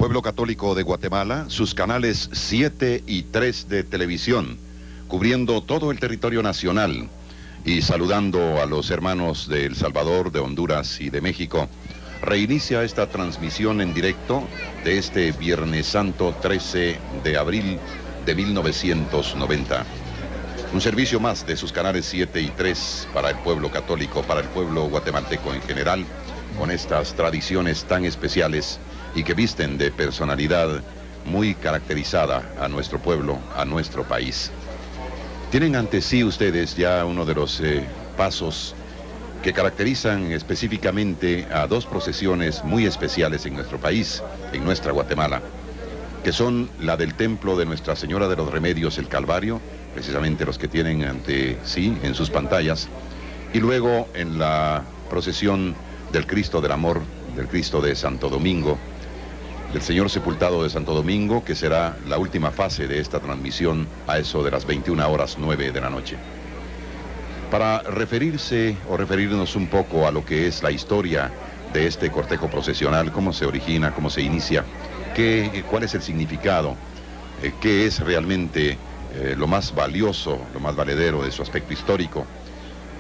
pueblo católico de Guatemala, sus canales 7 y 3 de televisión, cubriendo todo el territorio nacional y saludando a los hermanos de El Salvador, de Honduras y de México, reinicia esta transmisión en directo de este Viernes Santo 13 de abril de 1990. Un servicio más de sus canales 7 y 3 para el pueblo católico, para el pueblo guatemalteco en general, con estas tradiciones tan especiales y que visten de personalidad muy caracterizada a nuestro pueblo, a nuestro país. Tienen ante sí ustedes ya uno de los pasos que caracterizan específicamente a dos procesiones muy especiales en nuestro país, en nuestra Guatemala, que son la del templo de Nuestra Señora de los Remedios, el Calvario, precisamente los que tienen ante sí en sus pantallas, y luego en la procesión del Cristo del Amor, del Cristo de Santo Domingo, del Señor Sepultado de Santo Domingo, que será la última fase de esta transmisión a eso de las 21:09 de la noche. Para referirse o referirnos un poco a lo que es la historia de este cortejo procesional, cómo se origina, cómo se inicia, cuál es el significado, qué es realmente lo más valioso, lo más valedero de su aspecto histórico,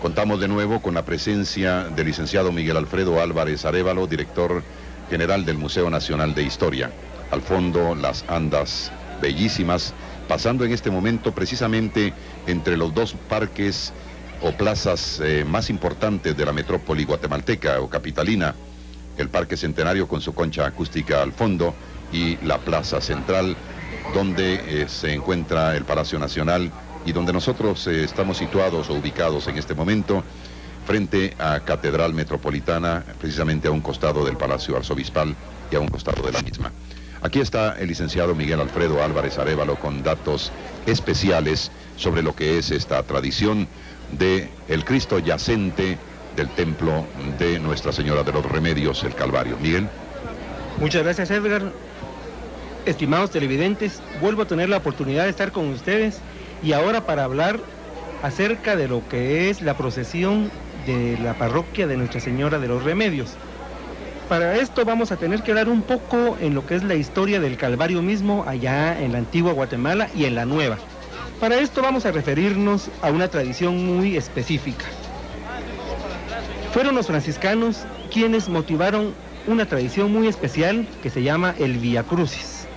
contamos de nuevo con la presencia del licenciado Miguel Alfredo Álvarez Arévalo, director general del Museo Nacional de Historia. Al fondo, las andas bellísimas, pasando en este momento precisamente entre los dos parques o plazas más importantes de la metrópoli guatemalteca o capitalina, el Parque Centenario con su concha acústica al fondo y la Plaza Central, donde se encuentra el Palacio Nacional y donde nosotros estamos situados o ubicados en este momento, frente a Catedral Metropolitana, precisamente a un costado del Palacio Arzobispal y a un costado de la misma. Aquí está el licenciado Miguel Alfredo Álvarez Arévalo con datos especiales sobre lo que es esta tradición de el Cristo yacente del templo de Nuestra Señora de los Remedios, el Calvario. Miguel. Muchas gracias, Edgar. Estimados televidentes, vuelvo a tener la oportunidad de estar con ustedes y ahora para hablar acerca de lo que es la procesión de la parroquia de Nuestra Señora de los Remedios. Para esto vamos a tener que hablar un poco en lo que es la historia del Calvario mismo, allá en la antigua Guatemala y en la nueva. Para esto vamos a referirnos a una tradición muy específica. Fueron los franciscanos quienes motivaron una tradición muy especial que se llama el Vía Crucis.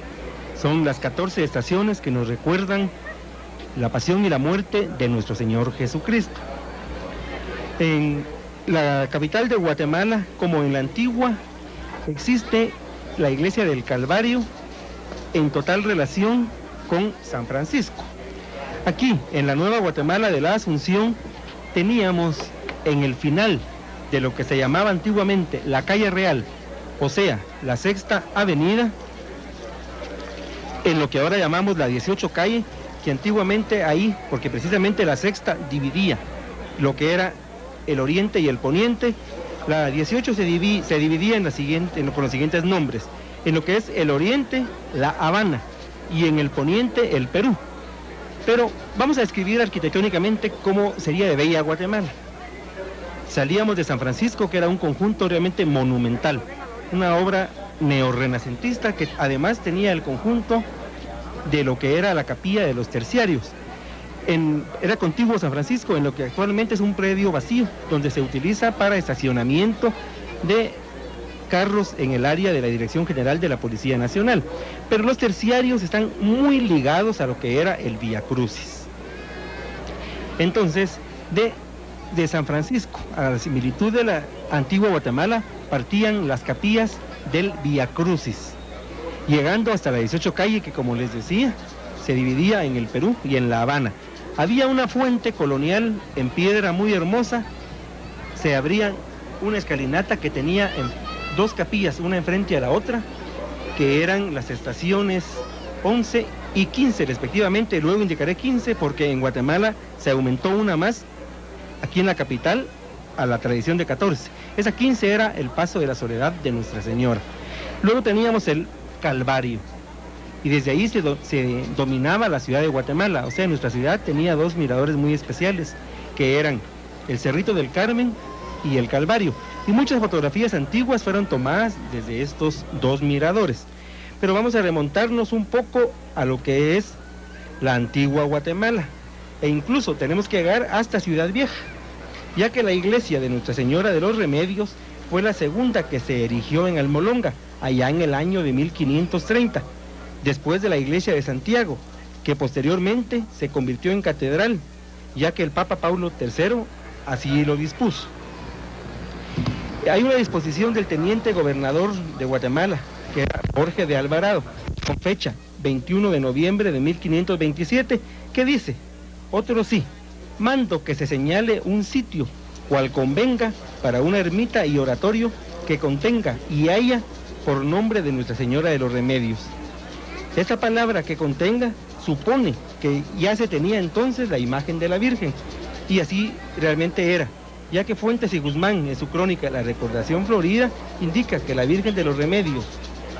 Son las 14 estaciones que nos recuerdan la pasión y la muerte de nuestro Señor Jesucristo. En la capital de Guatemala, como en la antigua, existe la iglesia del Calvario en total relación con San Francisco. Aquí, en la nueva Guatemala de la Asunción, teníamos en el final de lo que se llamaba antiguamente la calle Real, o sea, la Sexta Avenida, en lo que ahora llamamos la 18 calle, que antiguamente ahí, porque precisamente la Sexta dividía lo que era el oriente y el poniente, la 18 se dividía con los siguientes nombres: en lo que es el oriente, la Habana, y en el poniente, el Perú. Pero vamos a describir arquitectónicamente cómo sería de bella Guatemala. Salíamos de San Francisco, que era un conjunto realmente monumental, una obra neorrenacentista que además tenía el conjunto de lo que era la capilla de los terciarios. Era contiguo San Francisco, en lo que actualmente es un predio vacío, donde se utiliza para estacionamiento de carros en el área de la Dirección General de la Policía Nacional. Pero los terciarios están muy ligados a lo que era el Vía Crucis. Entonces, de San Francisco, a la similitud de la antigua Guatemala, partían las capillas del Vía Crucis, llegando hasta la 18 calle, que como les decía, se dividía en el Perú y en La Habana. Había una fuente colonial en piedra muy hermosa, se abría una escalinata que tenía dos capillas, una enfrente a la otra, que eran las estaciones 11 y 15 respectivamente. Luego indicaré 15 porque en Guatemala se aumentó una más, aquí en la capital, a la tradición de 14. Esa 15 era el Paso de la Soledad de Nuestra Señora. Luego teníamos el Calvario, y desde ahí se dominaba la ciudad de Guatemala. O sea, nuestra ciudad tenía dos miradores muy especiales, que eran el Cerrito del Carmen y el Calvario, y muchas fotografías antiguas fueron tomadas desde estos dos miradores. Pero vamos a remontarnos un poco a lo que es la antigua Guatemala, e incluso tenemos que llegar hasta Ciudad Vieja, ya que la iglesia de Nuestra Señora de los Remedios fue la segunda que se erigió en Almolonga, allá en el año de 1530, después de la iglesia de Santiago, que posteriormente se convirtió en catedral, ya que el Papa Paulo III así lo dispuso. Hay una disposición del teniente gobernador de Guatemala, que era Jorge de Alvarado, con fecha 21 de noviembre de 1527, que dice: otro sí, mando que se señale un sitio, cual convenga, para una ermita y oratorio que contenga y haya por nombre de Nuestra Señora de los Remedios. Esta palabra que contenga supone que ya se tenía entonces la imagen de la Virgen, y así realmente era, ya que Fuentes y Guzmán, en su crónica La Recordación Florida, indica que la Virgen de los Remedios,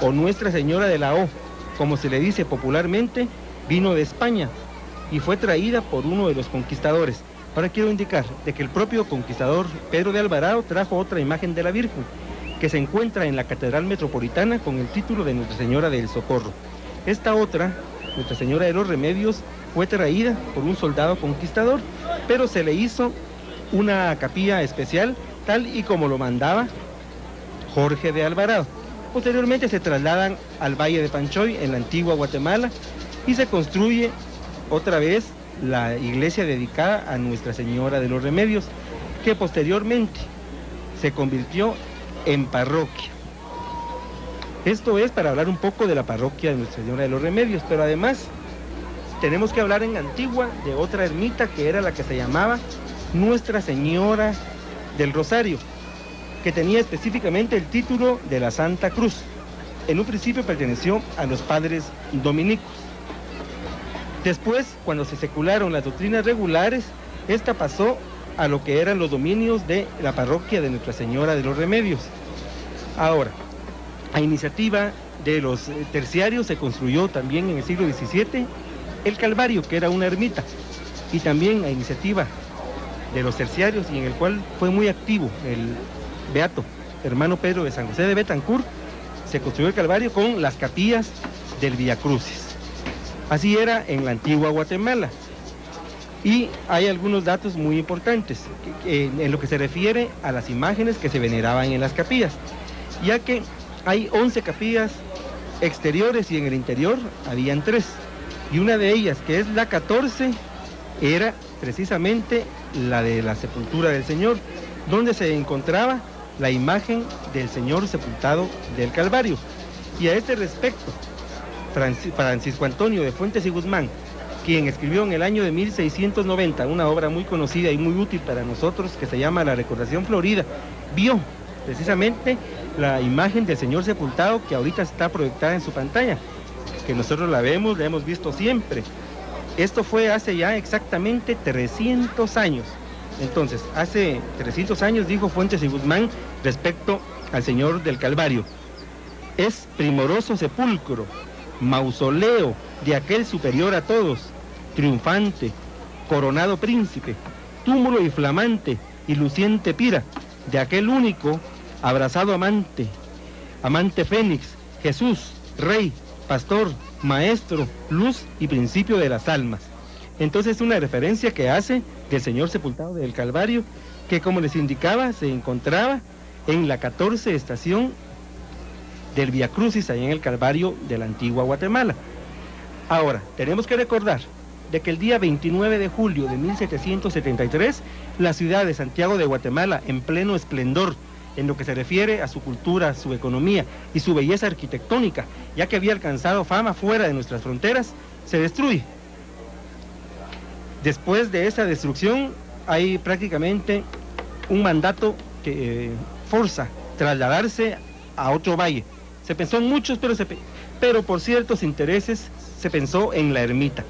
o Nuestra Señora de la O, como se le dice popularmente, vino de España y fue traída por uno de los conquistadores. Ahora quiero indicar de que el propio conquistador Pedro de Alvarado trajo otra imagen de la Virgen, que se encuentra en la Catedral Metropolitana con el título de Nuestra Señora del Socorro. Esta otra, Nuestra Señora de los Remedios, fue traída por un soldado conquistador, pero se le hizo una capilla especial, tal y como lo mandaba Jorge de Alvarado. Posteriormente se trasladan al Valle de Panchoy, en la antigua Guatemala, y se construye otra vez la iglesia dedicada a Nuestra Señora de los Remedios, que posteriormente se convirtió en parroquia. Esto es para hablar un poco de la parroquia de Nuestra Señora de los Remedios, pero además tenemos que hablar en Antigua de otra ermita que era la que se llamaba Nuestra Señora del Rosario, que tenía específicamente el título de la Santa Cruz. En un principio perteneció a los padres dominicos. Después, cuando se secularon las doctrinas regulares, esta pasó a lo que eran los dominios de la parroquia de Nuestra Señora de los Remedios. Ahora, a iniciativa de los terciarios se construyó también en el siglo XVII el Calvario, que era una ermita, y también a iniciativa de los terciarios, y en el cual fue muy activo el beato hermano Pedro de San José de Betancourt, se construyó el Calvario con las capillas del Vía Crucis. Así era en la antigua Guatemala. Y hay algunos datos muy importantes en lo que se refiere a las imágenes que se veneraban en las capillas, ya que hay 11 capillas exteriores y en el interior habían 3, y una de ellas, que es la 14, era precisamente la de la sepultura del Señor, donde se encontraba la imagen del Señor sepultado del Calvario. Y a este respecto, Francisco Antonio de Fuentes y Guzmán, quien escribió en el año de 1690 una obra muy conocida y muy útil para nosotros, que se llama La Recordación Florida, vio precisamente la imagen del Señor sepultado, que ahorita está proyectada en su pantalla, que nosotros la hemos visto siempre. Esto fue hace ya exactamente 300 años. Entonces, hace 300 años dijo Fuentes y Guzmán respecto al Señor del Calvario: es primoroso sepulcro, mausoleo de aquel superior a todos, triunfante, coronado príncipe, túmulo y flamante y luciente pira, de aquel único, abrazado amante, amante fénix, Jesús, rey, pastor, maestro, luz y principio de las almas. Entonces, una referencia que hace del Señor sepultado del Calvario, que, como les indicaba, se encontraba en la 14 estación del Vía Crucis, allá en el Calvario de la antigua Guatemala. Ahora, tenemos que recordar de que el día 29 de julio de 1773, la ciudad de Santiago de Guatemala, en pleno esplendor en lo que se refiere a su cultura, su economía y su belleza arquitectónica, ya que había alcanzado fama fuera de nuestras fronteras, se destruye. Después de esa destrucción hay prácticamente un mandato que forza trasladarse a otro valle. Se pensó en muchos, pero por ciertos intereses se pensó en la ermita.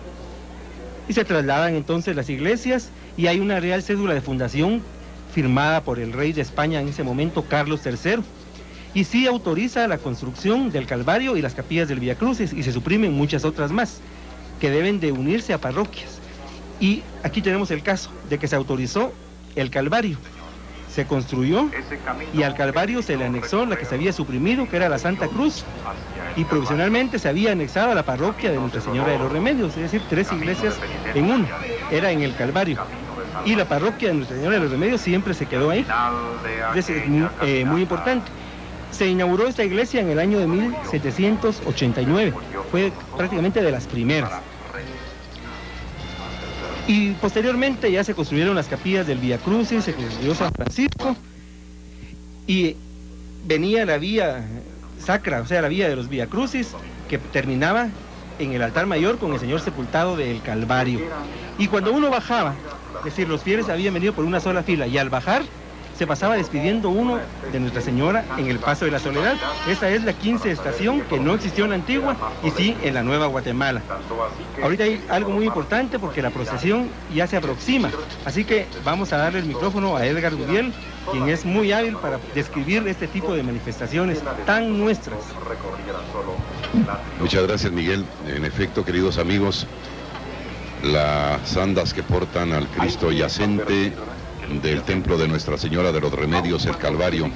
Y se trasladan entonces las iglesias, y hay una real cédula de fundación firmada por el rey de España en ese momento, Carlos III, y sí autoriza la construcción del Calvario y las capillas del Vía Crucis, y se suprimen muchas otras más que deben de unirse a parroquias. Y aquí tenemos el caso de que se autorizó el Calvario, se construyó y al Calvario se le anexó la que se había suprimido, que era la Santa Cruz, y provisionalmente se había anexado a la parroquia de Nuestra Señora de los Remedios, es decir, 3 iglesias en uno, era en el Calvario. Y la parroquia de Nuestra Señora de los Remedios siempre se quedó ahí. Es muy importante. Se inauguró esta iglesia en el año de 1789, fue prácticamente de las primeras. Y posteriormente ya se construyeron las capillas del Vía Crucis, se construyó San Francisco, y venía la vía sacra, o sea, la vía de los Vía Crucis, que terminaba en el altar mayor con el Señor sepultado del Calvario. Y cuando uno bajaba, es decir, los fieles habían venido por una sola fila, y al bajar se pasaba despidiendo uno de Nuestra Señora en el Paso de la Soledad. Esa es la 15 estación, que no existió en la antigua y sí en la Nueva Guatemala. Ahorita hay algo muy importante porque la procesión ya se aproxima, así que vamos a darle el micrófono a Edgar Gudiel, quien es muy hábil para describir este tipo de manifestaciones tan nuestras. Muchas gracias, Miguel. En efecto, queridos amigos, las andas que portan al Cristo yacente del templo de Nuestra Señora de los Remedios, el Calvario,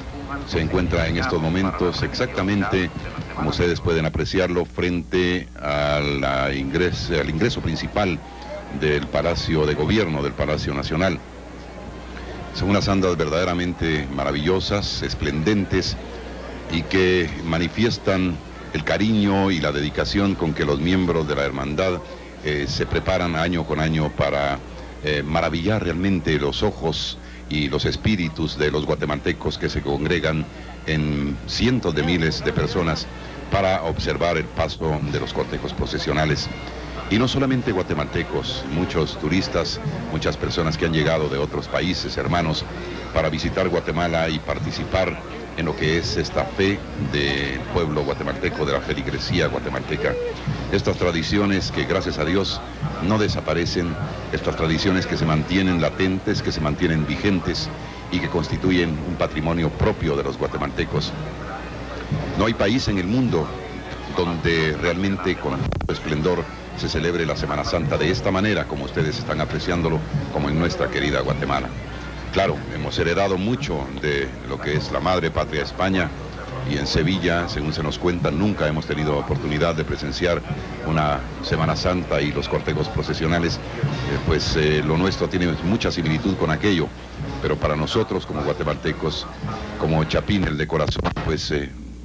se encuentra en estos momentos exactamente, como ustedes pueden apreciarlo, frente al ingreso principal del Palacio de Gobierno, del Palacio Nacional. Son unas andas verdaderamente maravillosas, esplendentes, y que manifiestan el cariño y la dedicación con que los miembros de la hermandad se preparan año con año para maravillar realmente los ojos y los espíritus de los guatemaltecos que se congregan en cientos de miles de personas para observar el paso de los cortejos procesionales. Y no solamente guatemaltecos, muchos turistas, muchas personas que han llegado de otros países hermanos para visitar Guatemala y participar en lo que es esta fe del pueblo guatemalteco, de la feligresía guatemalteca. Estas tradiciones que, gracias a Dios, no desaparecen, estas tradiciones que se mantienen latentes, que se mantienen vigentes y que constituyen un patrimonio propio de los guatemaltecos. No hay país en el mundo donde realmente con tanto esplendor se celebre la Semana Santa de esta manera, como ustedes están apreciándolo, como en nuestra querida Guatemala. Claro, hemos heredado mucho de lo que es la madre patria España, y en Sevilla, según se nos cuenta, nunca hemos tenido oportunidad de presenciar una Semana Santa y los cortejos procesionales, lo nuestro tiene mucha similitud con aquello, pero para nosotros como guatemaltecos, como chapines de corazón,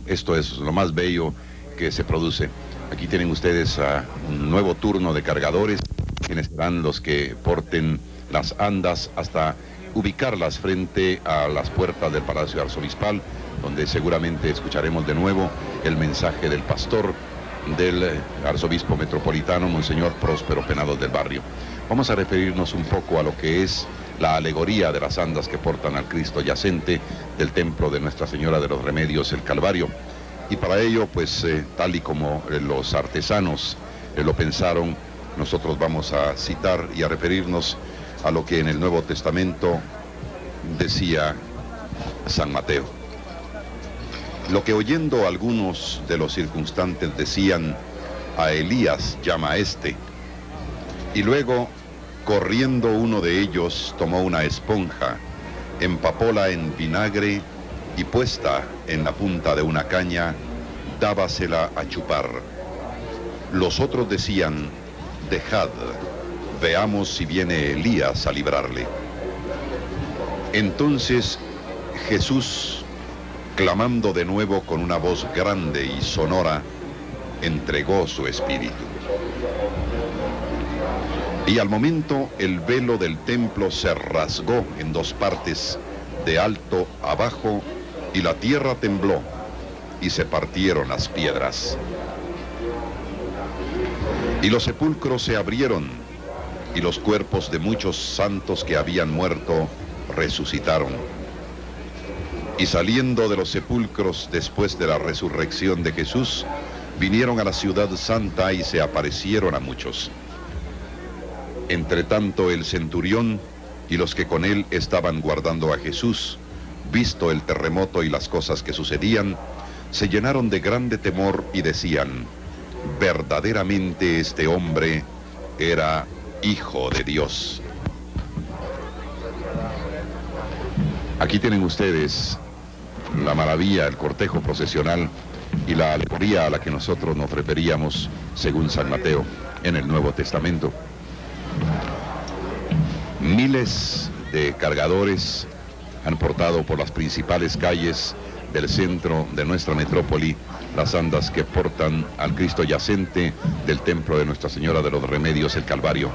esto es lo más bello que se produce. Aquí tienen ustedes un nuevo turno de cargadores, quienes serán los que porten las andas hasta ubicarlas frente a las puertas del Palacio Arzobispal, donde seguramente escucharemos de nuevo el mensaje del pastor del arzobispo metropolitano, Monseñor Próspero Penados del Barrio. Vamos a referirnos un poco a lo que es la alegoría de las andas que portan al Cristo yacente del templo de Nuestra Señora de los Remedios, el Calvario. Y para ello, tal y como los artesanos lo pensaron, nosotros vamos a citar y a referirnos a lo que en el Nuevo Testamento decía San Mateo. Lo que oyendo algunos de los circunstantes decían, a Elías llama a este. Y luego, corriendo uno de ellos, tomó una esponja, empapóla en vinagre y puesta en la punta de una caña, dábasela a chupar. Los otros decían, dejad, veamos si viene Elías a librarle. Entonces Jesús, clamando de nuevo con una voz grande y sonora, entregó su espíritu. Y al momento el velo del templo se rasgó en 2 partes, de alto a bajo, y la tierra tembló, y se partieron las piedras. Y los sepulcros se abrieron, y los cuerpos de muchos santos que habían muerto resucitaron. Y saliendo de los sepulcros después de la resurrección de Jesús, vinieron a la ciudad santa y se aparecieron a muchos. Entretanto el centurión y los que con él estaban guardando a Jesús, visto el terremoto y las cosas que sucedían, se llenaron de grande temor y decían, verdaderamente este hombre era Hijo de Dios. Aquí tienen ustedes la maravilla, el cortejo procesional y la alegoría a la que nosotros nos referíamos según San Mateo en el Nuevo Testamento. Miles de cargadores han portado por las principales calles del centro de nuestra metrópoli las andas que portan al Cristo yacente del templo de Nuestra Señora de los Remedios, el Calvario.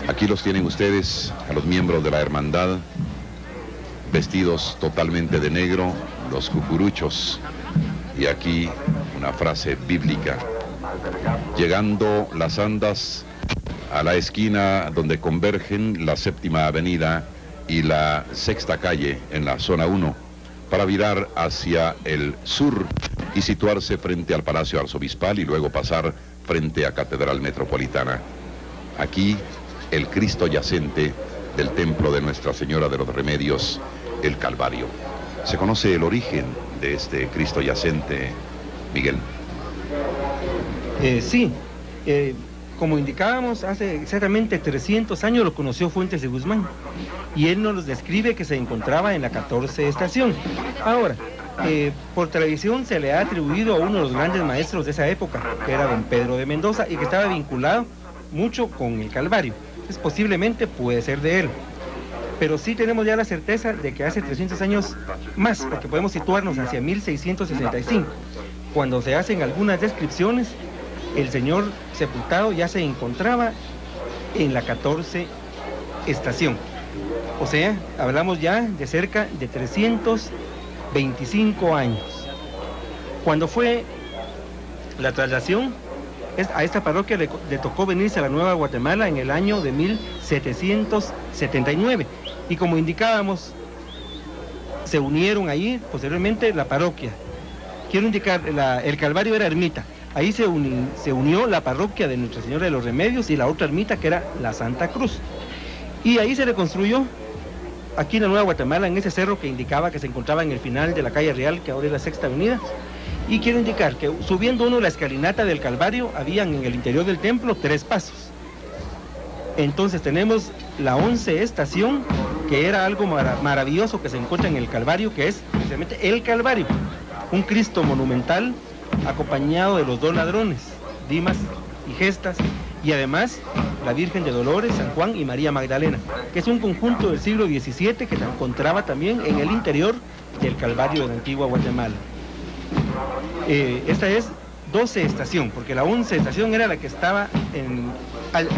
Aquí los tienen ustedes, a los miembros de la hermandad, vestidos totalmente de negro, los cucuruchos. Y aquí una frase bíblica: llegando las andas a la esquina donde convergen la Séptima Avenida y la Sexta Calle en la zona 1, para virar hacia el sur y situarse frente al Palacio Arzobispal y luego pasar frente a Catedral Metropolitana. Aquí el Cristo yacente del templo de Nuestra Señora de los Remedios, el Calvario. ¿Se conoce el origen de este Cristo yacente, Miguel? Sí, como indicábamos, hace exactamente 300 años lo conoció Fuentes de Guzmán, y él nos describe que se encontraba en la 14 estación. Ahora, por tradición se le ha atribuido a uno de los grandes maestros de esa época, que era don Pedro de Mendoza, y que estaba vinculado mucho con el Calvario. Entonces, posiblemente puede ser de él. Pero sí tenemos ya la certeza de que hace 300 años más, porque podemos situarnos hacia 1665, cuando se hacen algunas descripciones. El señor sepultado ya se encontraba en la 14 estación. O sea, hablamos ya de cerca de 325 años. Cuando fue la traslación, a esta parroquia le tocó venirse a la Nueva Guatemala en el año de 1779. Y como indicábamos, se unieron ahí posteriormente la parroquia. Quiero indicar, el Calvario era ermita. Ahí se unió la parroquia de Nuestra Señora de los Remedios y la otra ermita, que era la Santa Cruz. Y ahí se le construyó, aquí en la Nueva Guatemala, en ese cerro que indicaba que se encontraba en el final de la calle Real, que ahora es la Sexta Avenida. Y quiero indicar que subiendo uno la escalinata del Calvario, habían en el interior del templo 3 pasos. Entonces tenemos la 11 estación, que era algo maravilloso que se encuentra en el Calvario, que es precisamente el Calvario, un Cristo monumental acompañado de los 2 ladrones, Dimas y Gestas, y además la Virgen de Dolores, San Juan y María Magdalena, que es un conjunto del siglo XVII que se encontraba también en el interior del Calvario de la antigua Guatemala. Esta es 12 estación, porque la 11 estación era la que estaba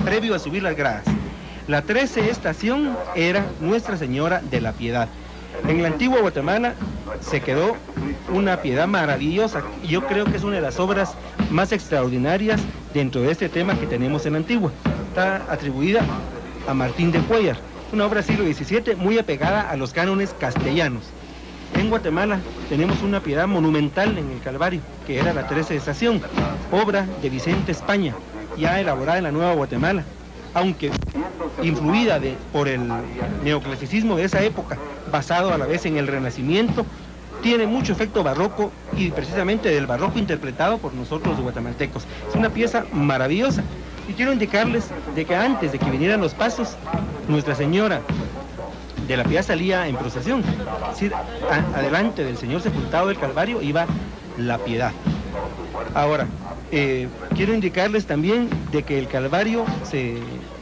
previo a subir las gradas. La 13 estación era Nuestra Señora de la Piedad. En la antigua Guatemala se quedó una piedad maravillosa, y yo creo que es una de las obras más extraordinarias dentro de este tema que tenemos en Antigua. Está atribuida a Martín de Cuéllar, una obra del siglo XVII muy apegada a los cánones castellanos. En Guatemala tenemos una piedad monumental en el Calvario, que era la 13 estación, obra de Vicente España, ya elaborada en la Nueva Guatemala, aunque influida por el neoclasicismo de esa época, basado a la vez en el Renacimiento. Tiene mucho efecto barroco, y precisamente del barroco interpretado por nosotros los guatemaltecos. Es una pieza maravillosa, y quiero indicarles de que antes de que vinieran los pasos, Nuestra Señora de la Piedad salía en procesión. Es decir, adelante del Señor sepultado del Calvario iba la Piedad. Ahora, quiero indicarles también de que el Calvario se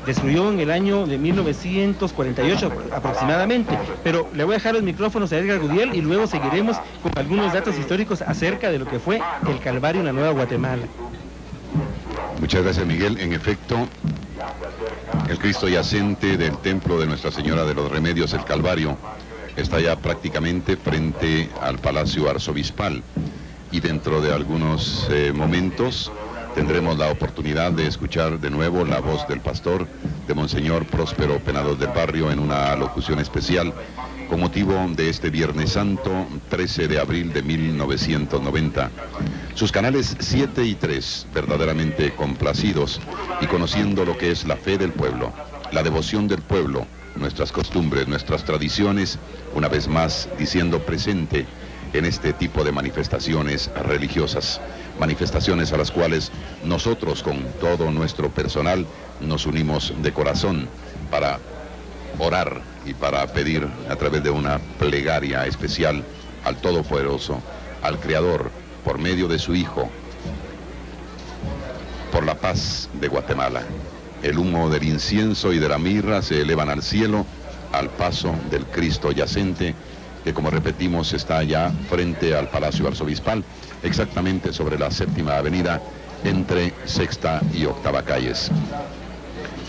destruyó en el año de 1948 aproximadamente, pero le voy a dejar los micrófonos a Edgar Gudiel y luego seguiremos con algunos datos históricos acerca de lo que fue el Calvario en la Nueva Guatemala. Muchas gracias, Miguel. En efecto, el Cristo yacente del templo de Nuestra Señora de los Remedios, el Calvario, está ya prácticamente frente al Palacio Arzobispal, y dentro de algunos momentos tendremos la oportunidad de escuchar de nuevo la voz del pastor, de Monseñor Próspero Penados del Barrio, en una locución especial con motivo de este Viernes Santo, 13 de abril de 1990. Sus canales 7 y 3, verdaderamente complacidos y conociendo lo que es la fe del pueblo, la devoción del pueblo, nuestras costumbres, nuestras tradiciones, una vez más diciendo presente en este tipo de manifestaciones religiosas, manifestaciones a las cuales nosotros con todo nuestro personal nos unimos de corazón para orar y para pedir a través de una plegaria especial al Todopoderoso, al Creador, por medio de su Hijo, por la paz de Guatemala. El humo del incienso y de la mirra se elevan al cielo al paso del Cristo yacente, que, como repetimos, está allá frente al Palacio Arzobispal, exactamente sobre la 7ª Avenida, entre 6ª y 8ª calles.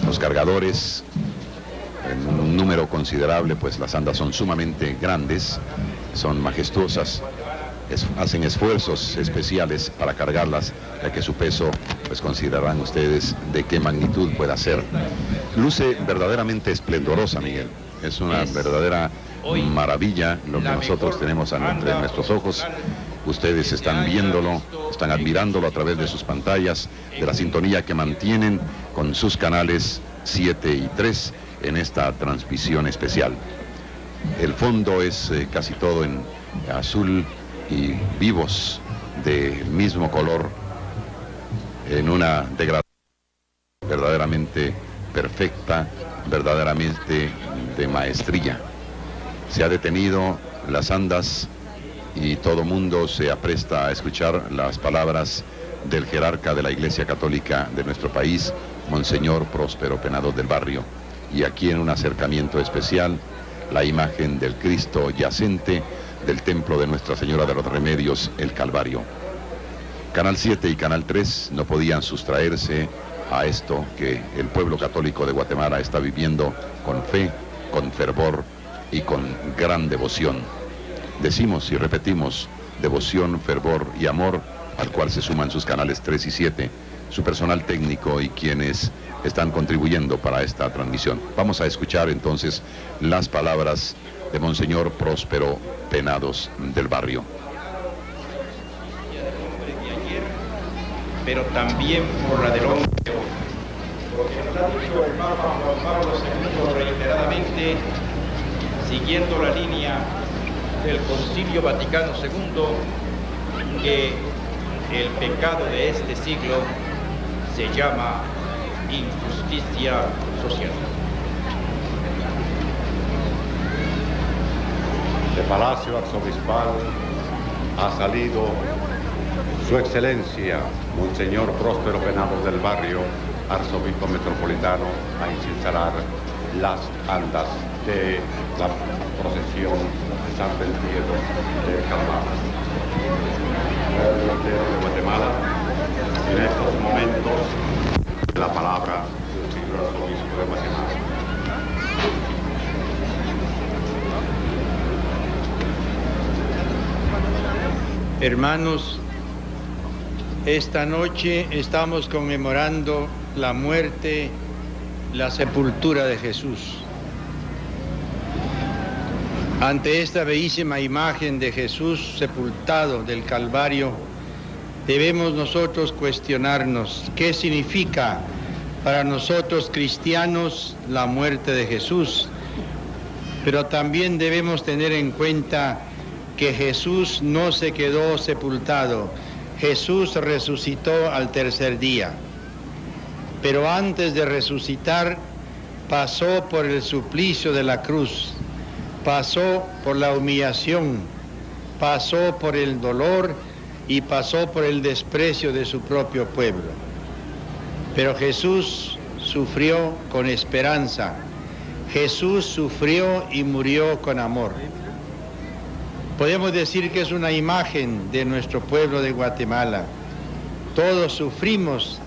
Los cargadores, en un número considerable, pues las andas son sumamente grandes, son majestuosas, hacen esfuerzos especiales para cargarlas, ya que su peso, pues considerarán ustedes de qué magnitud pueda ser. Luce verdaderamente esplendorosa, Miguel. Es una verdadera maravilla lo que nosotros tenemos entre nuestros ojos. Ustedes están viéndolo, están admirándolo a través de sus pantallas, de la sintonía que mantienen con sus canales 7 y 3 en esta transmisión especial. El fondo es casi todo en azul y vivos del mismo color, en una degradación verdaderamente perfecta, verdaderamente de maestría. Se ha detenido las andas y todo mundo se apresta a escuchar las palabras del jerarca de la Iglesia Católica de nuestro país, Monseñor Próspero Penados del Barrio. Y aquí, en un acercamiento especial, la imagen del Cristo yacente del templo de Nuestra Señora de los Remedios, el Calvario. Canal 7 y Canal 3 no podían sustraerse a esto que el pueblo católico de Guatemala está viviendo con fe, con fervor y con gran devoción. Decimos y repetimos: devoción, fervor y amor, al cual se suman sus canales 3 y 7, su personal técnico y quienes están contribuyendo para esta transmisión. Vamos a escuchar entonces las palabras de Monseñor Próspero Penados del Barrio. Pero también por la del hombre de hoy. Porque nos ha dicho el Papa Juan Pablo II reiteradamente, siguiendo la línea del Concilio Vaticano II, que el pecado de este siglo se llama injusticia social. De Palacio Arzobispal ha salido Su Excelencia, Monseñor Próspero Penados del Barrio, Arzobispo Metropolitano, a incincerar las andas de la procesión de San Benedicto de Calvario. El delantero de Guatemala, en estos momentos, la palabra del señor Arzobispo de Guatemala. Hermanos, esta noche estamos conmemorando la muerte, la sepultura de Jesús. Ante esta bellísima imagen de Jesús sepultado del Calvario, debemos nosotros cuestionarnos qué significa para nosotros cristianos la muerte de Jesús, pero también debemos tener en cuenta que Jesús no se quedó sepultado, Jesús resucitó al tercer día. Pero antes de resucitar, pasó por el suplicio de la cruz, pasó por la humillación, pasó por el dolor y pasó por el desprecio de su propio pueblo. Pero Jesús sufrió con esperanza, Jesús sufrió y murió con amor. Podemos decir que es una imagen de nuestro pueblo de Guatemala. Todos sufrimos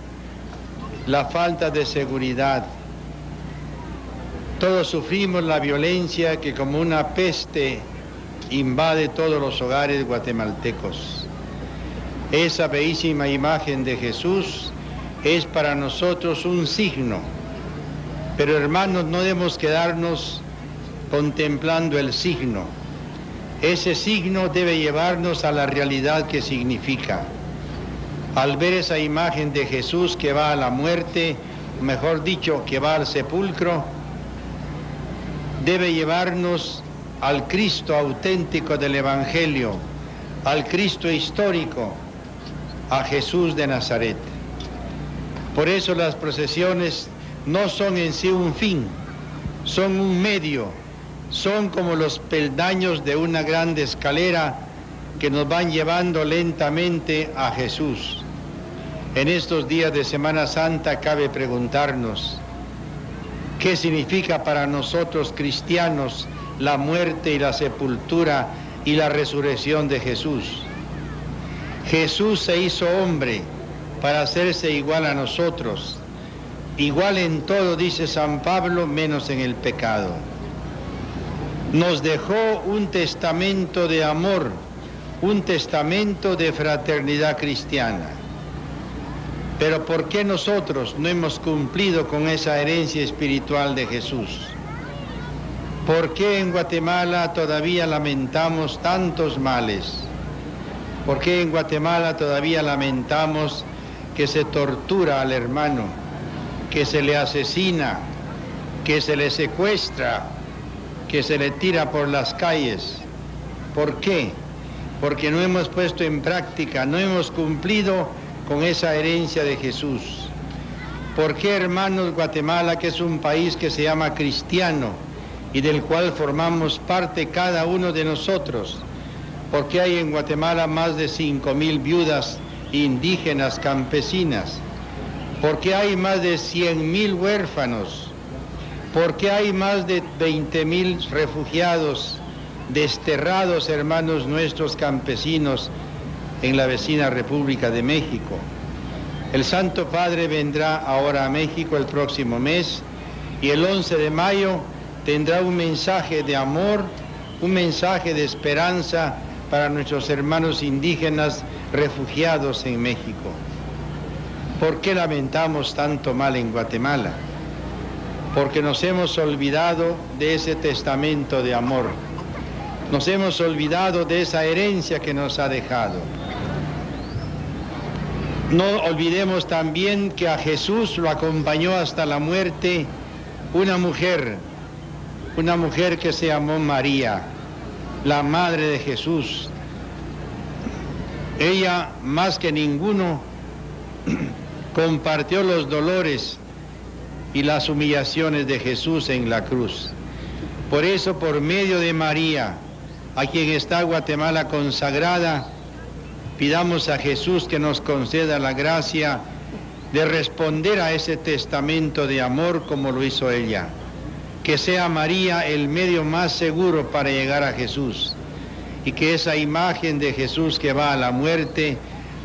la falta de seguridad. Todos sufrimos la violencia que como una peste invade todos los hogares guatemaltecos. Esa bellísima imagen de Jesús es para nosotros un signo. Pero hermanos, no debemos quedarnos contemplando el signo. Ese signo debe llevarnos a la realidad que significa. Al ver esa imagen de Jesús que va a la muerte, mejor dicho, que va al sepulcro, debe llevarnos al Cristo auténtico del Evangelio, al Cristo histórico, a Jesús de Nazaret. Por eso las procesiones no son en sí un fin, son un medio, son como los peldaños de una grande escalera que nos van llevando lentamente a Jesús. En estos días de Semana Santa cabe preguntarnos, ¿qué significa para nosotros cristianos la muerte y la sepultura y la resurrección de Jesús? Jesús se hizo hombre para hacerse igual a nosotros, igual en todo, dice San Pablo, menos en el pecado. Nos dejó un testamento de amor, un testamento de fraternidad cristiana. Pero ¿por qué nosotros no hemos cumplido con esa herencia espiritual de Jesús? ¿Por qué en Guatemala todavía lamentamos tantos males? ¿Por qué en Guatemala todavía lamentamos que se tortura al hermano, que se le asesina, que se le secuestra, que se le tira por las calles? ¿Por qué? Porque no hemos puesto en práctica, no hemos cumplido con esa herencia de Jesús. ¿Por qué, hermanos, Guatemala, que es un país que se llama cristiano y del cual formamos parte cada uno de nosotros? ¿Por qué hay en Guatemala más de 5,000 viudas indígenas campesinas? ¿Por qué hay más de 100,000 huérfanos? ¿Por qué hay más de 20,000 refugiados, desterrados, hermanos nuestros campesinos, en la vecina República de México? El Santo Padre vendrá ahora a México el próximo mes y el 11 de mayo tendrá un mensaje de amor, un mensaje de esperanza para nuestros hermanos indígenas refugiados en México. ¿Por qué lamentamos tanto mal en Guatemala? Porque nos hemos olvidado de ese testamento de amor. Nos hemos olvidado de esa herencia que nos ha dejado. No olvidemos también que a Jesús lo acompañó hasta la muerte una mujer que se llamó María, la madre de Jesús. Ella, más que ninguno, compartió los dolores y las humillaciones de Jesús en la cruz. Por eso, por medio de María, a quien está Guatemala consagrada, pidamos a Jesús que nos conceda la gracia de responder a ese testamento de amor como lo hizo ella. Que sea María el medio más seguro para llegar a Jesús y que esa imagen de Jesús que va a la muerte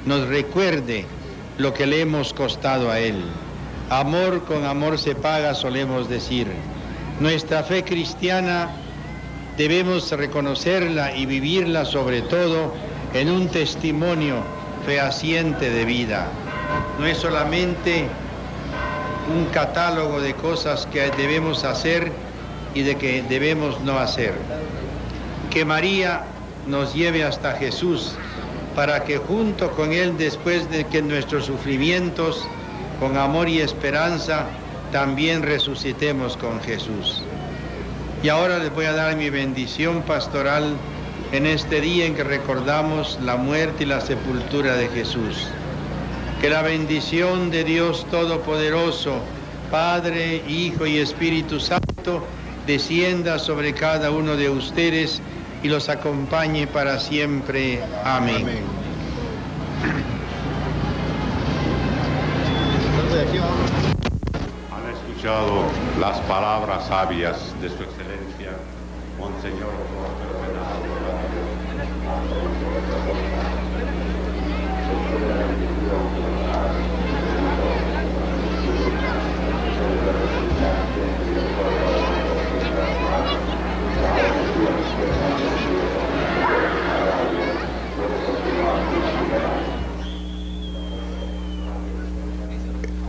nos recuerde lo que le hemos costado a Él. Amor con amor se paga, solemos decir. Nuestra fe cristiana debemos reconocerla y vivirla sobre todo en un testimonio fehaciente de vida. No es solamente un catálogo de cosas que debemos hacer y de que debemos no hacer. Que María nos lleve hasta Jesús para que junto con Él, después de que nuestros sufrimientos, con amor y esperanza, también resucitemos con Jesús. Y ahora les voy a dar mi bendición pastoral en este día en que recordamos la muerte y la sepultura de Jesús. Que la bendición de Dios Todopoderoso, Padre, Hijo y Espíritu Santo, descienda sobre cada uno de ustedes y los acompañe para siempre. Amén. Amén. Han escuchado las palabras sabias de su excelencia, Monseñor Próspero Penado.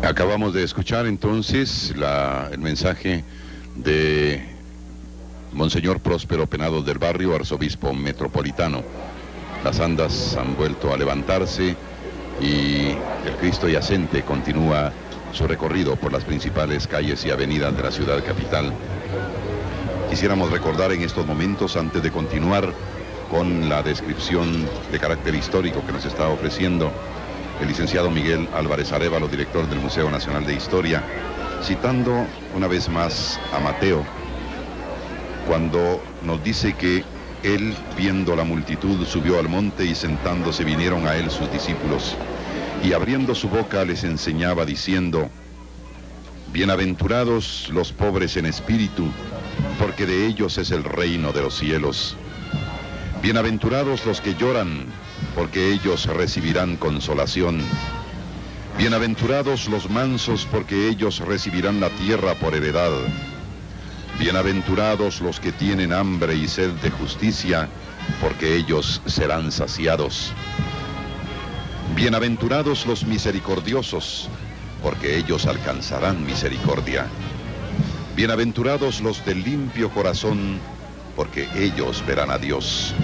Acabamos de escuchar entonces el mensaje de Monseñor Próspero Penado del Barrio, arzobispo metropolitano. Las andas han vuelto a levantarse y el Cristo yacente continúa su recorrido por las principales calles y avenidas de la ciudad capital. Quisiéramos recordar en estos momentos, antes de continuar con la descripción de carácter histórico que nos está ofreciendo el licenciado Miguel Álvarez Arévalo, director del Museo Nacional de Historia, citando una vez más a Mateo, cuando nos dice que él, viendo la multitud, subió al monte y sentándose vinieron a él sus discípulos. Y abriendo su boca les enseñaba diciendo: bienaventurados los pobres en espíritu, porque de ellos es el reino de los cielos. Bienaventurados los que lloran, porque ellos recibirán consolación. Bienaventurados los mansos, porque ellos recibirán la tierra por heredad. Bienaventurados los que tienen hambre y sed de justicia, porque ellos serán saciados. Bienaventurados los misericordiosos, porque ellos alcanzarán misericordia. Bienaventurados los de limpio corazón, porque ellos verán a Dios.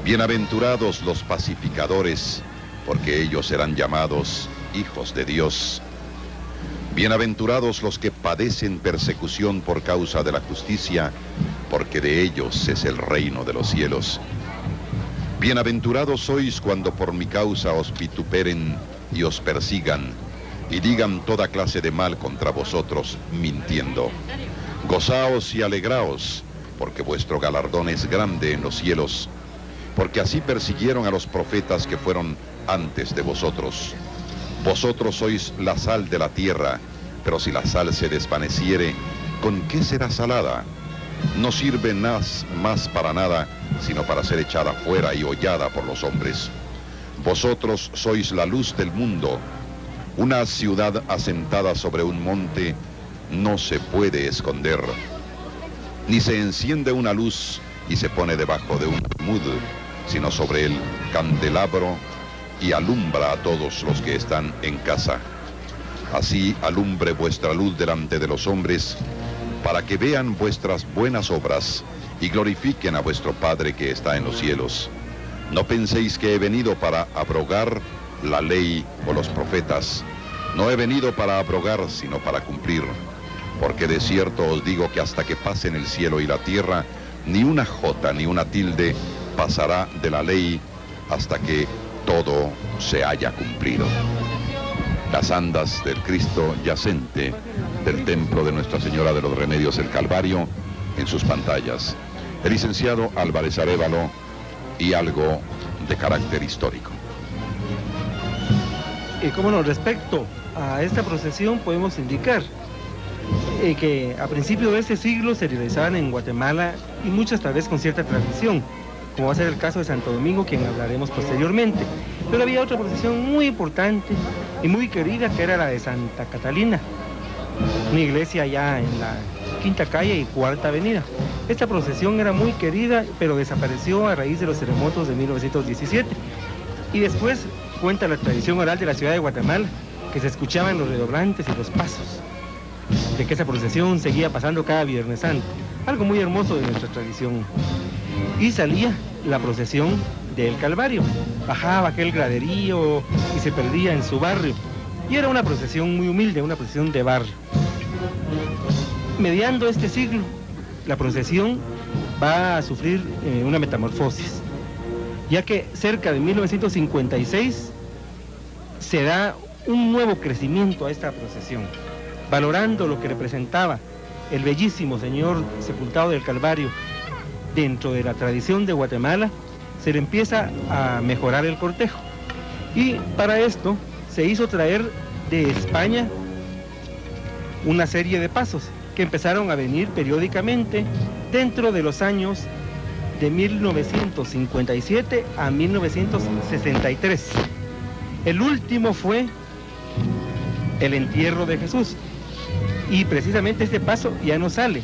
Bienaventurados los pacificadores, porque ellos serán llamados hijos de Dios. Bienaventurados los que padecen persecución por causa de la justicia, porque de ellos es el reino de los cielos. Bienaventurados sois cuando por mi causa os vituperen y os persigan, y digan toda clase de mal contra vosotros, mintiendo. Gozaos y alegraos, porque vuestro galardón es grande en los cielos, porque así persiguieron a los profetas que fueron antes de vosotros. Vosotros sois la sal de la tierra, pero si la sal se desvaneciere, ¿con qué será salada? No sirve más para nada, sino para ser echada fuera y hollada por los hombres. Vosotros sois la luz del mundo. Una ciudad asentada sobre un monte no se puede esconder, ni se enciende una luz y se pone debajo de un almud, sino sobre el candelabro, y alumbra a todos los que están en casa. Así alumbre vuestra luz delante de los hombres, para que vean vuestras buenas obras y glorifiquen a vuestro Padre que está en los cielos. No penséis que he venido para abrogar la ley o los profetas. No he venido para abrogar, sino para cumplir. Porque de cierto os digo que hasta que pasen el cielo y la tierra, ni una jota ni una tilde pasará de la ley hasta que todo se haya cumplido. Las andas del Cristo yacente del templo de Nuestra Señora de los Remedios del Calvario en sus pantallas. El licenciado Álvarez Arévalo y algo de carácter histórico. Y como no, respecto a esta procesión podemos indicar que a principios de este siglo se realizaban en Guatemala, y muchas tal vez con cierta tradición, como va a ser el caso de Santo Domingo, quien hablaremos posteriormente. Pero había otra procesión muy importante y muy querida, que era la de Santa Catalina, una iglesia allá en la Quinta Calle y Cuarta Avenida. Esta procesión era muy querida, pero desapareció a raíz de los terremotos de 1917. Y después cuenta la tradición oral de la ciudad de Guatemala, que se escuchaban los redoblantes y los pasos, de que esa procesión seguía pasando cada Viernes Santo, algo muy hermoso de nuestra tradición. Y salía la procesión del Calvario, bajaba aquel graderío y se perdía en su barrio, y era una procesión muy humilde, una procesión de barrio. Mediando este siglo, la procesión va a sufrir una metamorfosis, ya que cerca de 1956 se da un nuevo crecimiento a esta procesión, valorando lo que representaba el bellísimo Señor sepultado del Calvario dentro de la tradición de Guatemala. Se le empieza a mejorar el cortejo, y para esto se hizo traer de España una serie de pasos que empezaron a venir periódicamente dentro de los años de 1957 a 1963. El último fue el entierro de Jesús, y precisamente este paso ya no sale.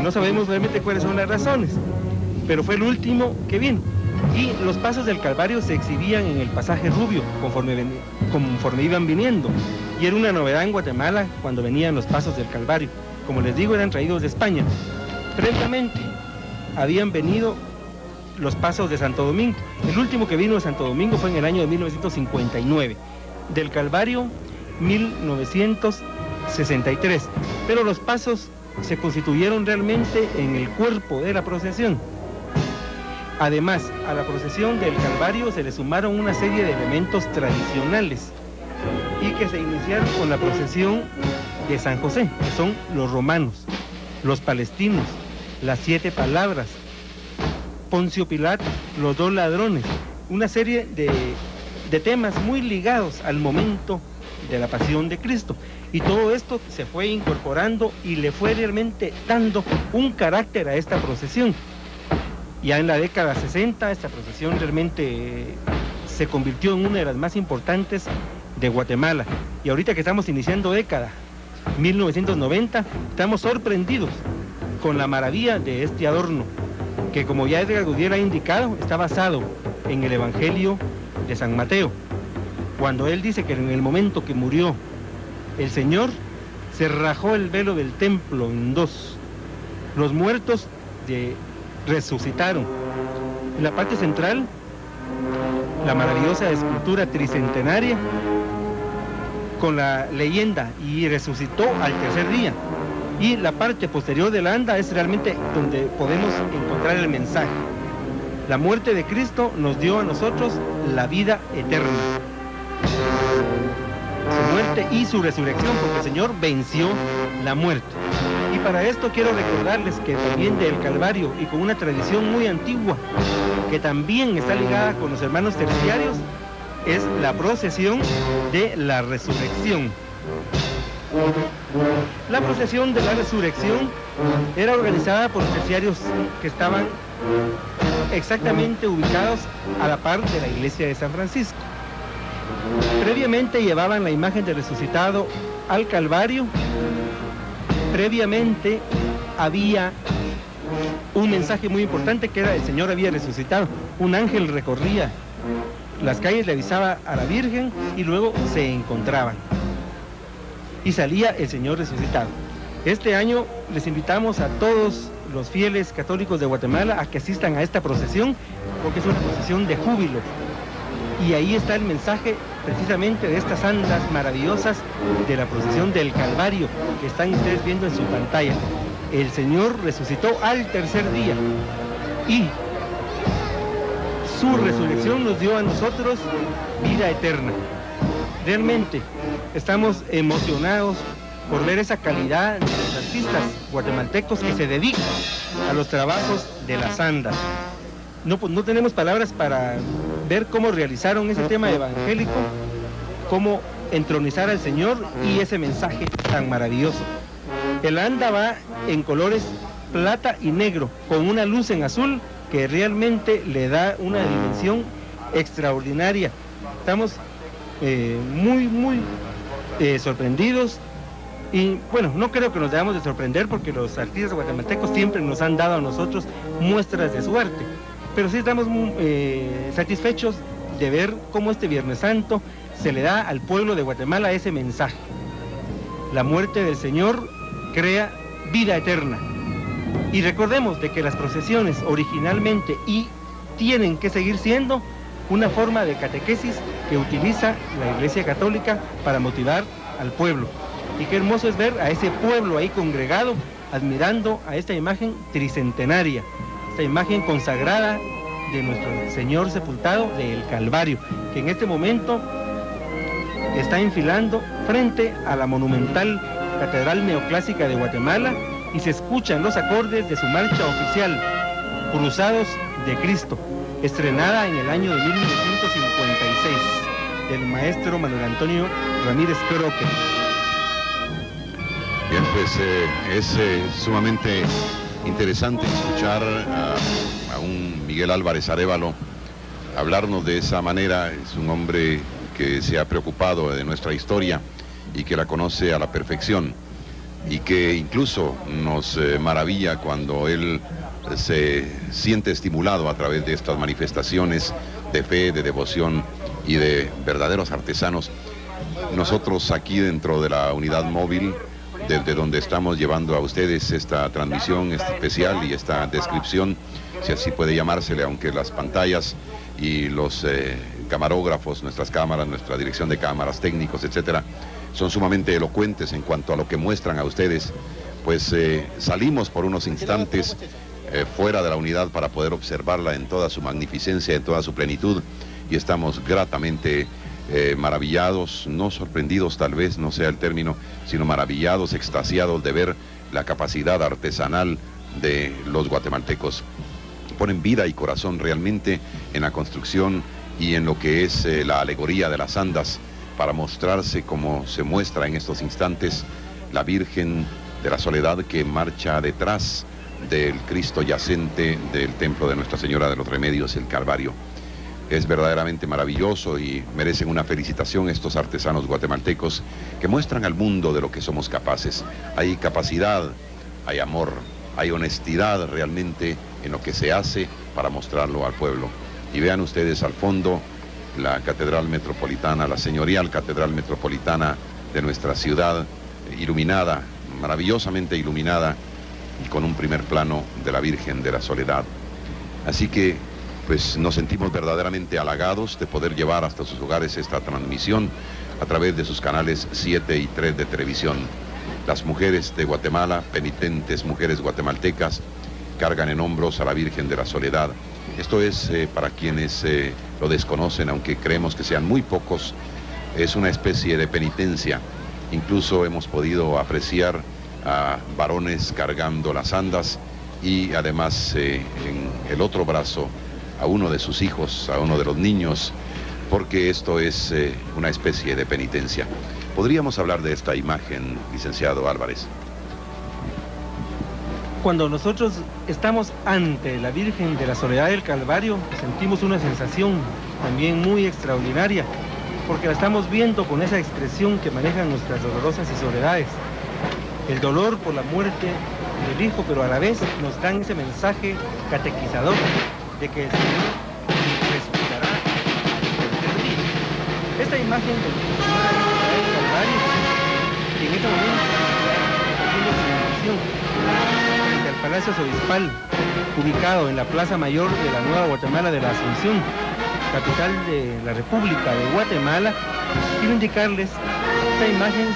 No sabemos realmente cuáles son las razones, pero fue el último que vino. Y los pasos del Calvario se exhibían en el pasaje Rubio conforme iban viniendo, y era una novedad en Guatemala cuando venían los pasos del Calvario. Como les digo, eran traídos de España. Previamente habían venido los pasos de Santo Domingo. El último que vino de Santo Domingo fue en el año de 1959, del Calvario 1963, pero los pasos se constituyeron realmente en el cuerpo de la procesión. Además, a la procesión del Calvario se le sumaron una serie de elementos tradicionales, y que se iniciaron con la procesión de San José, que son los romanos. los palestinos, las 7 palabras, Poncio Pilato, los 2 ladrones, una serie de temas muy ligados al momento de la pasión de Cristo. Y todo esto se fue incorporando y le fue realmente dando un carácter a esta procesión. Ya en la década 60 esta procesión realmente se convirtió en una de las más importantes de Guatemala. Y ahorita que estamos iniciando década 1990, estamos sorprendidos con la maravilla de este adorno, que como ya Edgar Gudiel ha indicado, está basado en el Evangelio de San Mateo, cuando él dice que en el momento que murió el Señor, se rajó el velo del templo en 2. Los muertos resucitaron. En la parte central, la maravillosa escultura tricentenaria con la leyenda "y resucitó al tercer día". Y la parte posterior de la anda es realmente donde podemos encontrar el mensaje. La muerte de Cristo nos dio a nosotros la vida eterna. Su muerte y su resurrección, porque el Señor venció la muerte. Y para esto quiero recordarles que también del Calvario, y con una tradición muy antigua, que también está ligada con los hermanos terciarios, es la procesión de la resurrección. La procesión de la resurrección era organizada por los terciarios que estaban exactamente ubicados a la par de la iglesia de San Francisco. Previamente llevaban la imagen del resucitado al Calvario. Previamente había un mensaje muy importante, que era: el Señor había resucitado. Un ángel recorría las calles, le avisaba a la Virgen y luego se encontraban. Y salía el Señor resucitado. Este año les invitamos a todos los fieles católicos de Guatemala a que asistan a esta procesión, porque es una procesión de júbilo. Y ahí está el mensaje precisamente de estas andas maravillosas de la procesión del Calvario, que están ustedes viendo en su pantalla. El Señor resucitó al tercer día y su resurrección nos dio a nosotros vida eterna. Realmente estamos emocionados por ver esa calidad de los artistas guatemaltecos que se dedican a los trabajos de las andas. No tenemos palabras para ver cómo realizaron ese tema evangélico, cómo entronizar al Señor y ese mensaje tan maravilloso. El anda va en colores plata y negro, con una luz en azul que realmente le da una dimensión extraordinaria. Estamos muy sorprendidos. Y bueno, no creo que nos debamos de sorprender, porque los artistas guatemaltecos siempre nos han dado a nosotros muestras de su arte. Pero sí estamos satisfechos de ver cómo este Viernes Santo se le da al pueblo de Guatemala ese mensaje. La muerte del Señor crea vida eterna. Y recordemos de que las procesiones originalmente tienen que seguir siendo una forma de catequesis que utiliza la Iglesia Católica para motivar al pueblo. Y qué hermoso es ver a ese pueblo ahí congregado, admirando a esta imagen tricentenaria, esta imagen consagrada de nuestro Señor sepultado del Calvario, que en este momento está enfilando frente a la monumental Catedral Neoclásica de Guatemala, y se escuchan los acordes de su marcha oficial, Cruzados de Cristo, estrenada en el año de 1956, del maestro Manuel Antonio Ramírez Croque. Bien, pues es sumamente interesante escuchar a un Miguel Álvarez Arévalo hablarnos de esa manera. Es un hombre que se ha preocupado de nuestra historia y que la conoce a la perfección, y que incluso nos maravilla cuando él se siente estimulado a través de estas manifestaciones de fe, de devoción y de verdaderos artesanos. Nosotros aquí dentro de la unidad móvil, desde donde estamos llevando a ustedes esta transmisión especial y esta descripción, si así puede llamársele, aunque las pantallas y los camarógrafos, nuestras cámaras, nuestra dirección de cámaras, técnicos, etcétera, son sumamente elocuentes en cuanto a lo que muestran a ustedes, pues salimos por unos instantes fuera de la unidad para poder observarla en toda su magnificencia, en toda su plenitud, y estamos gratamente maravillados, no sorprendidos tal vez, no sea el término, sino maravillados, extasiados de ver la capacidad artesanal de los guatemaltecos. Ponen vida y corazón realmente en la construcción y en lo que es la alegoría de las andas, para mostrarse como se muestra en estos instantes la Virgen de la Soledad, que marcha detrás del Cristo yacente del templo de Nuestra Señora de los Remedios, el Calvario. Es verdaderamente maravilloso y merecen una felicitación estos artesanos guatemaltecos que muestran al mundo de lo que somos capaces. Hay capacidad, hay amor, hay honestidad realmente en lo que se hace para mostrarlo al pueblo. Y vean ustedes al fondo la Catedral Metropolitana, la señorial Catedral Metropolitana de nuestra ciudad, iluminada, maravillosamente iluminada, y con un primer plano de la Virgen de la Soledad. Así que, pues, nos sentimos verdaderamente halagados de poder llevar hasta sus hogares esta transmisión a través de sus canales 7 y 3 de televisión. Las mujeres de Guatemala, penitentes mujeres guatemaltecas, cargan en hombros a la Virgen de la Soledad. Esto es, para quienes lo desconocen, aunque creemos que sean muy pocos, es una especie de penitencia. Incluso hemos podido apreciar a varones cargando las andas y además en el otro brazo a uno de sus hijos, a uno de los niños, porque esto es una especie de penitencia. ¿Podríamos hablar de esta imagen, licenciado Álvarez? Cuando nosotros estamos ante la Virgen de la Soledad del Calvario, sentimos una sensación también muy extraordinaria, porque la estamos viendo con esa expresión que manejan nuestras dolorosas y soledades. El dolor por la muerte del hijo, pero a la vez nos dan ese mensaje catequizador de que el Señor resucitará al tercer día. Esta imagen de la Señora del Calvario, que en este momento está haciendo su bendición frente al Palacio Arzobispal, ubicado en la Plaza Mayor de la Nueva Guatemala de la Asunción, capital de la República de Guatemala. Quiero indicarles, esta imagen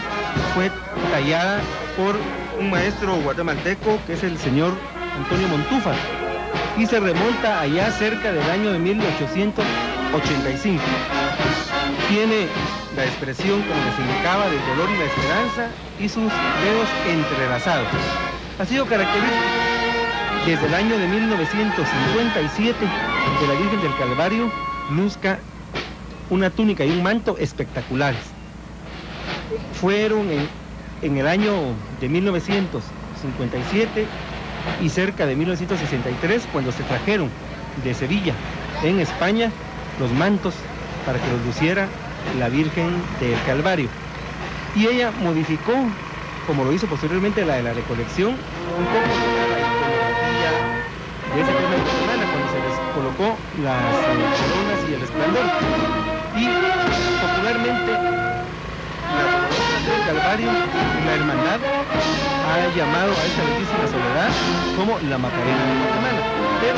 fue tallada por un maestro guatemalteco que es el señor Antonio Montúfar y se remonta allá cerca del año de 1885. Tiene la expresión, como les indicaba, del dolor y la esperanza y sus dedos entrelazados. Ha sido característico desde el año de 1957 que la Virgen del Calvario luzca una túnica y un manto espectaculares. Fueron en el año de 1957 y cerca de 1963 cuando se trajeron de Sevilla, en España, los mantos para que los luciera la Virgen del Calvario. Y ella modificó, como lo hizo posteriormente la de la Recolección, un poco la iconografía de ese tema de Guatemala, cuando se les colocó las coronas y el resplandor. Y popularmente la del Calvario, la hermandad, ha llamado a esta bellísima soledad como la Macarena de Guatemala. Pero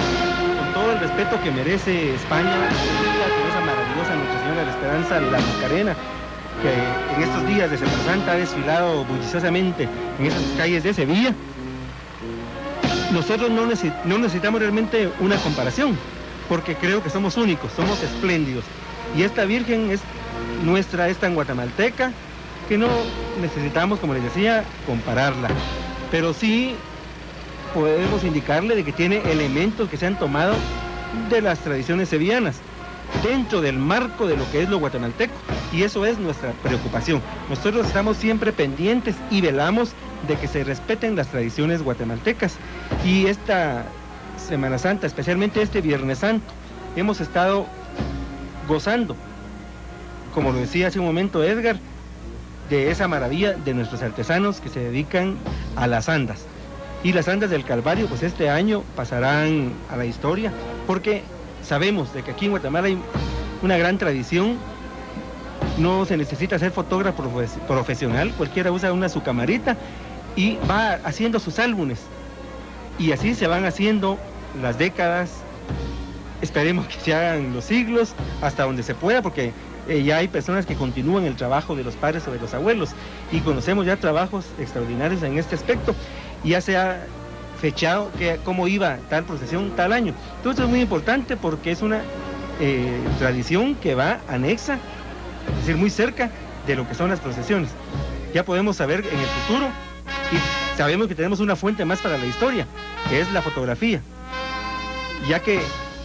con todo el respeto que merece España, con esa maravillosa Nuestra Señora de la Esperanza, la Macarena, que en estos días de Semana Santa ha desfilado bulliciosamente en esas calles de Sevilla, nosotros no necesitamos realmente una comparación, porque creo que somos únicos, somos espléndidos. Y esta Virgen es nuestra, es tan guatemalteca, que no necesitamos, como les decía, compararla. Pero sí podemos indicarle de que tiene elementos que se han tomado de las tradiciones sevillanas, dentro del marco de lo que es lo guatemalteco, y eso es nuestra preocupación. Nosotros estamos siempre pendientes y velamos de que se respeten las tradiciones guatemaltecas, y esta Semana Santa, especialmente este Viernes Santo, hemos estado gozando, como lo decía hace un momento Edgar, de esa maravilla de nuestros artesanos que se dedican a las andas. Y las andas del Calvario, pues este año pasarán a la historia, porque sabemos de que aquí en Guatemala hay una gran tradición. No se necesita ser fotógrafo profesional, cualquiera usa su camarita y va haciendo sus álbumes. Y así se van haciendo las décadas, esperemos que se hagan los siglos, hasta donde se pueda, porque ya hay personas que continúan el trabajo de los padres o de los abuelos, y conocemos ya trabajos extraordinarios en este aspecto, y ya se ha fechado cómo iba tal procesión tal año. Entonces es muy importante porque es una tradición que va anexa, es decir, muy cerca de lo que son las procesiones. Ya podemos saber en el futuro Y sabemos que tenemos una fuente más para la historia, que es la fotografía, ya que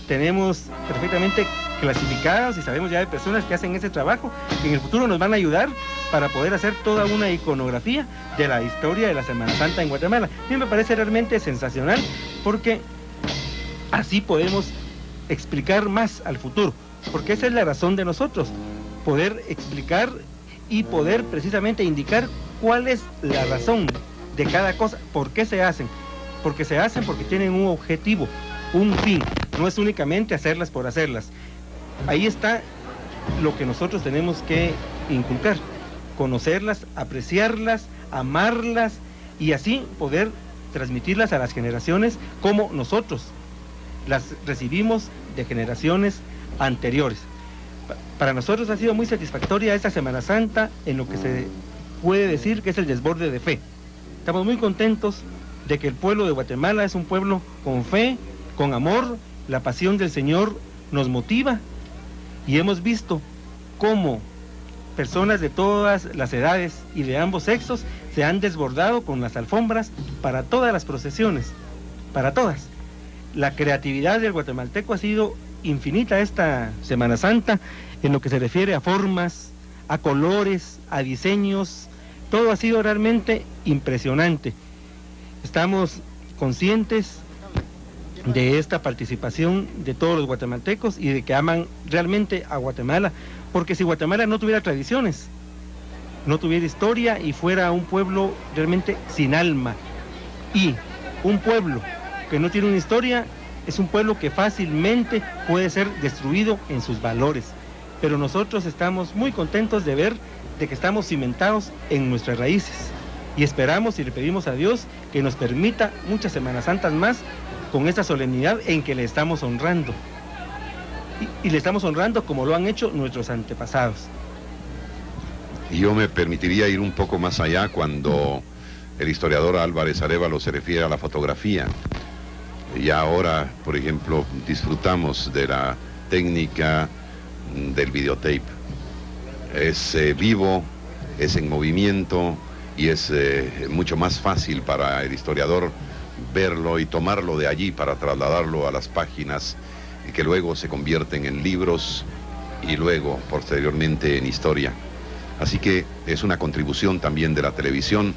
tenemos perfectamente clasificados y sabemos ya de personas que hacen ese trabajo, que en el futuro nos van a ayudar para poder hacer toda una iconografía de la historia de la Semana Santa en Guatemala. A mí me parece realmente sensacional, porque así podemos explicar más al futuro, porque esa es la razón de nosotros, poder explicar y poder precisamente indicar cuál es la razón de cada cosa, por qué se hacen, porque se hacen porque tienen un objetivo, un fin, no es únicamente hacerlas por hacerlas. Ahí está lo que nosotros tenemos que inculcar, conocerlas, apreciarlas, amarlas y así poder transmitirlas a las generaciones como nosotros las recibimos de generaciones anteriores. Para nosotros ha sido muy satisfactoria esta Semana Santa en lo que se puede decir que es el desborde de fe. Estamos muy contentos de que el pueblo de Guatemala es un pueblo con fe, con amor, la pasión del Señor nos motiva y hemos visto cómo personas de todas las edades y de ambos sexos se han desbordado con las alfombras para todas las procesiones, para todas. La creatividad del guatemalteco ha sido infinita esta Semana Santa en lo que se refiere a formas, a colores, a diseños, todo ha sido realmente impresionante. Estamos conscientes de esta participación de todos los guatemaltecos y de que aman realmente a Guatemala, porque si Guatemala no tuviera tradiciones, no tuviera historia y fuera un pueblo realmente sin alma, y un pueblo que no tiene una historia es un pueblo que fácilmente puede ser destruido en sus valores. Pero nosotros estamos muy contentos de ver de que estamos cimentados en nuestras raíces y esperamos y le pedimos a Dios que nos permita muchas Semanas Santas más con esta solemnidad en que le estamos honrando y le estamos honrando como lo han hecho nuestros antepasados. Y yo me permitiría ir un poco más allá cuando el historiador Álvarez Arévalo se refiere a la fotografía. Ya ahora, por ejemplo, disfrutamos de la técnica del videotape. Es vivo, es en movimiento y es mucho más fácil para el historiador verlo y tomarlo de allí para trasladarlo a las páginas que luego se convierten en libros y luego posteriormente en historia. Así que es una contribución también de la televisión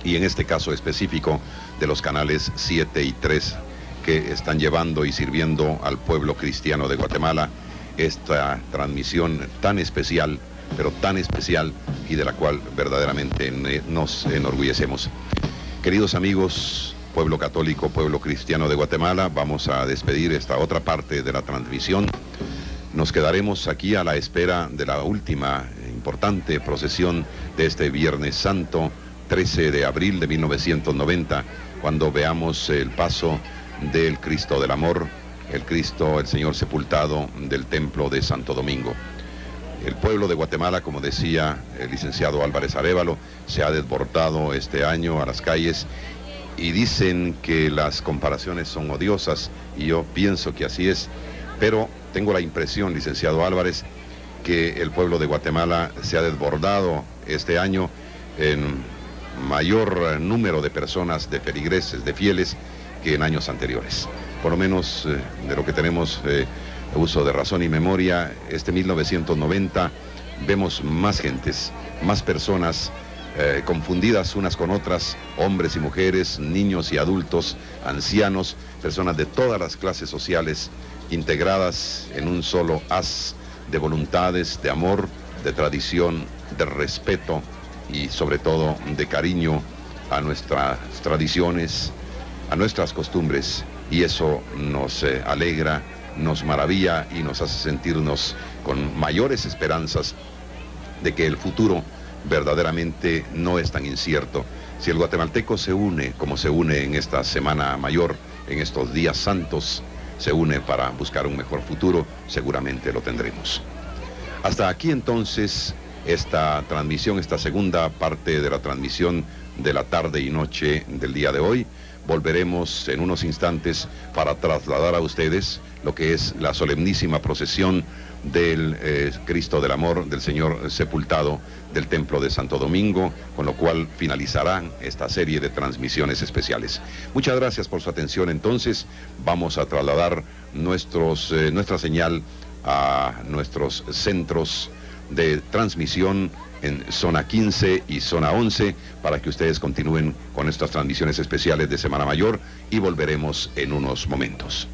y en este caso específico de los canales 7 y 3 que están llevando y sirviendo al pueblo cristiano de Guatemala esta transmisión tan especial, pero tan especial y de la cual verdaderamente nos enorgullecemos. Queridos amigos, pueblo católico, pueblo cristiano de Guatemala, vamos a despedir esta otra parte de la transmisión. Nos quedaremos aquí a la espera de la última importante procesión de este Viernes Santo, 13 de abril de 1990, cuando veamos el paso del Cristo del Amor, el Cristo, el Señor sepultado del Templo de Santo Domingo. El pueblo de Guatemala, como decía el licenciado Álvarez Arévalo, se ha desbordado este año a las calles y dicen que las comparaciones son odiosas y yo pienso que así es, pero tengo la impresión, licenciado Álvarez, que el pueblo de Guatemala se ha desbordado este año en mayor número de personas, de feligreses, de fieles, que en años anteriores. Por lo menos de lo que tenemos uso de razón y memoria, este 1990 vemos más gentes, más personas confundidas unas con otras, hombres y mujeres, niños y adultos, ancianos, personas de todas las clases sociales, integradas en un solo haz de voluntades, de amor, de tradición, de respeto y sobre todo de cariño a nuestras tradiciones, a nuestras costumbres, y eso nos alegra, nos maravilla y nos hace sentirnos con mayores esperanzas de que el futuro verdaderamente no es tan incierto. Si el guatemalteco se une como se une en esta Semana Mayor, en estos días santos, se une para buscar un mejor futuro, seguramente lo tendremos. Hasta aquí entonces esta transmisión, esta segunda parte de la transmisión de la tarde y noche del día de hoy. Volveremos en unos instantes para trasladar a ustedes lo que es la solemnísima procesión del Cristo del Amor, del Señor sepultado del Templo de Santo Domingo, con lo cual finalizarán esta serie de transmisiones especiales. Muchas gracias por su atención. Entonces vamos a trasladar nuestra señal a nuestros centros de transmisión en zona 15 y zona 11 para que ustedes continúen con estas transmisiones especiales de Semana Mayor, y volveremos en unos momentos.